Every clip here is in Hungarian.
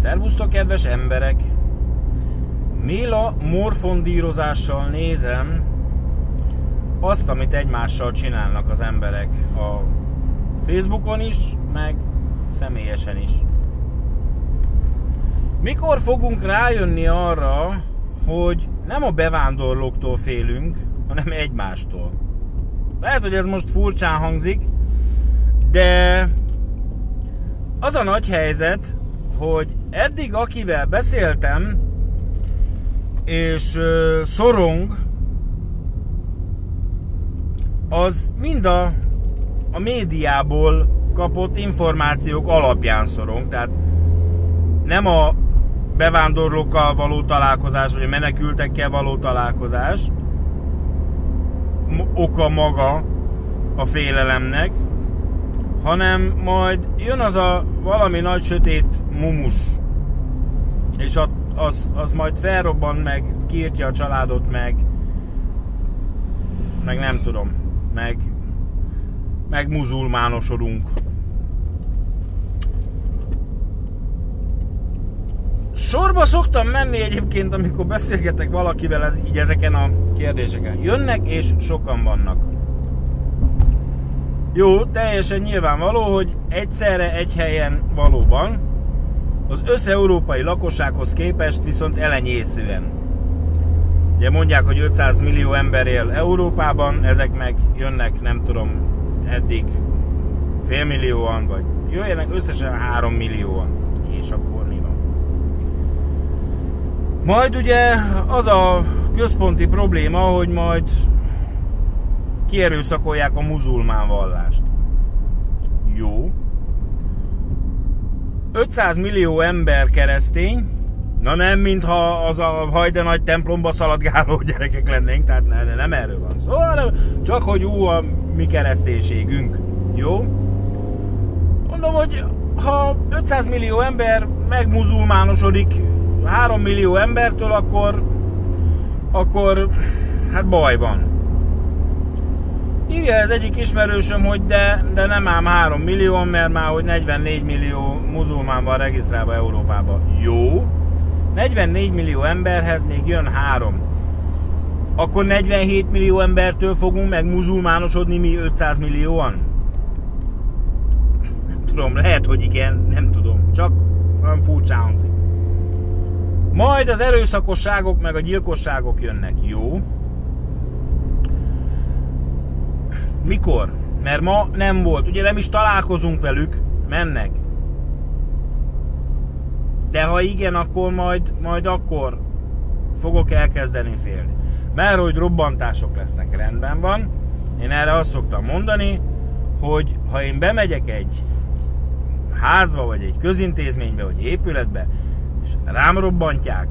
Szervusztok, kedves emberek! Méla morfondírozással nézem azt, amit egymással csinálnak az emberek a Facebookon is, meg személyesen is. Mikor fogunk rájönni arra, hogy nem a bevándorlóktól félünk, hanem egymástól? Lehet, hogy ez most furcsán hangzik, de az a nagy helyzet, hogy eddig akivel beszéltem, és szorong, az mind a médiából kapott információk alapján szorong, tehát nem a bevándorlókkal való találkozás, vagy a menekültekkel való találkozás oka maga a félelemnek, hanem majd jön az a valami nagy sötét mumus, és az majd felrobban, meg kiirtja a családot, meg nem tudom, meg muzulmánosodunk. Sorba szoktam menni egyébként, amikor beszélgetek valakivel így ezeken a kérdéseken. Jönnek és sokan vannak. Jó, teljesen nyilvánvaló, hogy egyszerre egy helyen valóban, az összeurópai lakossághoz képest viszont elenyészően. Ugye mondják, hogy 500 millió ember él Európában, ezek meg jönnek, nem tudom, eddig félmillióan, vagy jöjjenek összesen 3 millióan. És akkor mi van? Majd ugye az a központi probléma, hogy majd kierőszakolják a muzulmán vallást. Jó. 500 millió ember keresztény, na nem, mintha az a hajde nagy templomba szaladgáló gyerekek lennénk, tehát nem erről van szó, hanem csak hogy a mi kereszténységünk. Jó? Mondom, hogy ha 500 millió ember megmuzulmánosodik 3 millió embertől, akkor hát baj van. Írja ez egyik ismerősöm, hogy de nem ám 3 millió, mert már hogy 44 millió muzulmán van regisztrálva Európában. Jó, 44 millió emberhez még jön 3. Akkor 47 millió embertől fogunk meg muzulmánosodni mi 500 millióan? Nem tudom, lehet, hogy igen, nem tudom, csak olyan furcsán hangzik. Majd az erőszakosságok meg a gyilkosságok jönnek. Jó. Mikor? Mert ma nem volt. Ugye nem is találkozunk velük, mennek. De ha igen, akkor majd akkor fogok elkezdeni félni. Mert hogy robbantások lesznek, rendben van. Én erre azt szoktam mondani, hogy ha én bemegyek egy házba, vagy egy közintézménybe, vagy épületbe, és rám robbantják,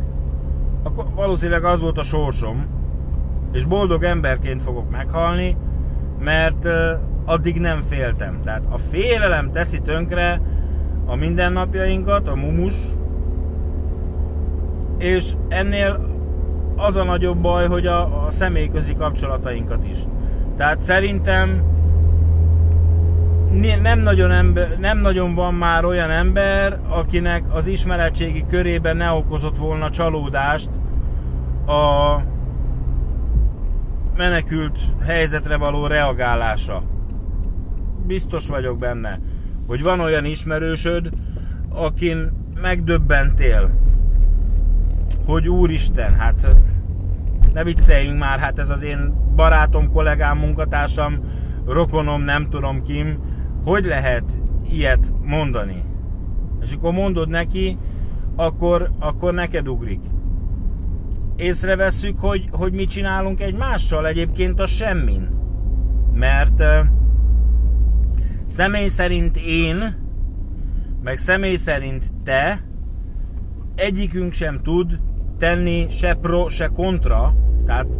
akkor valószínűleg az volt a sorsom, és boldog emberként fogok meghalni, mert addig nem féltem. Tehát a félelem teszi tönkre a mindennapjainkat, a mumus, és ennél az a nagyobb baj, hogy a személyközi kapcsolatainkat is. Tehát szerintem nem nagyon van már olyan ember, akinek az ismeretségi körében ne okozott volna csalódást a menekült helyzetre való reagálása. Biztos vagyok benne, hogy van olyan ismerősöd, akin megdöbbentél, hogy úristen, hát ne vicceljünk már, hát ez az én barátom, kollégám, munkatársam, rokonom, nem tudom kim, hogy lehet ilyet mondani? És akkor mondod neki, akkor neked ugrik. Észrevesszük, hogy mit csinálunk egymással, egyébként a semmin. Mert személy szerint én, meg személy szerint te, egyikünk sem tud tenni se pro, se kontra, tehát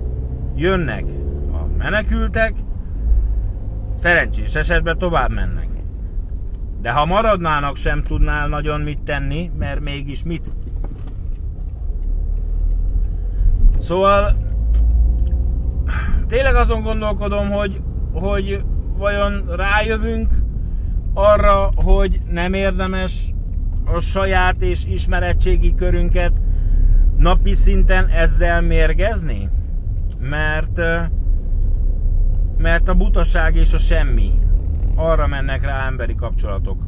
jönnek a menekültek, szerencsés esetben tovább mennek. De ha maradnának, sem tudnál nagyon mit tenni, mert mégis mit? Szóval tényleg azon gondolkodom, hogy vajon rájövünk arra, hogy nem érdemes a saját és ismeretségi körünket napi szinten ezzel mérgezni? Mert a butaság és a semmi. Arra mennek rá emberi kapcsolatok.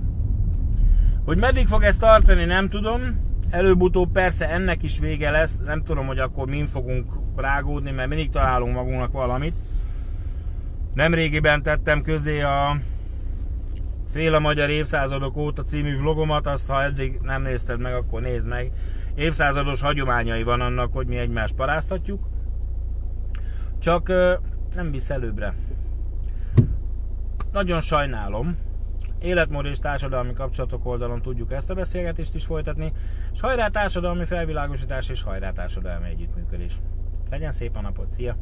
Hogy meddig fog ezt tartani, nem tudom. Előbb-utóbb persze ennek is vége lesz. Nem tudom, hogy akkor min fogunk rágódni, mert mindig találunk magunknak valamit. Nemrégiben tettem közé a Fél a magyar évszázadok óta című vlogomat, azt ha eddig nem nézted meg, akkor nézd meg. Évszázados hagyományai van annak, hogy mi egymást paráztatjuk. Csak nem visz előbbre. Nagyon sajnálom. Életmód és társadalmi kapcsolatok oldalon tudjuk ezt a beszélgetést is folytatni. És hajrá társadalmi felvilágosítás és hajrá társadalmi együttműködés. Legyen szép a napot, szia!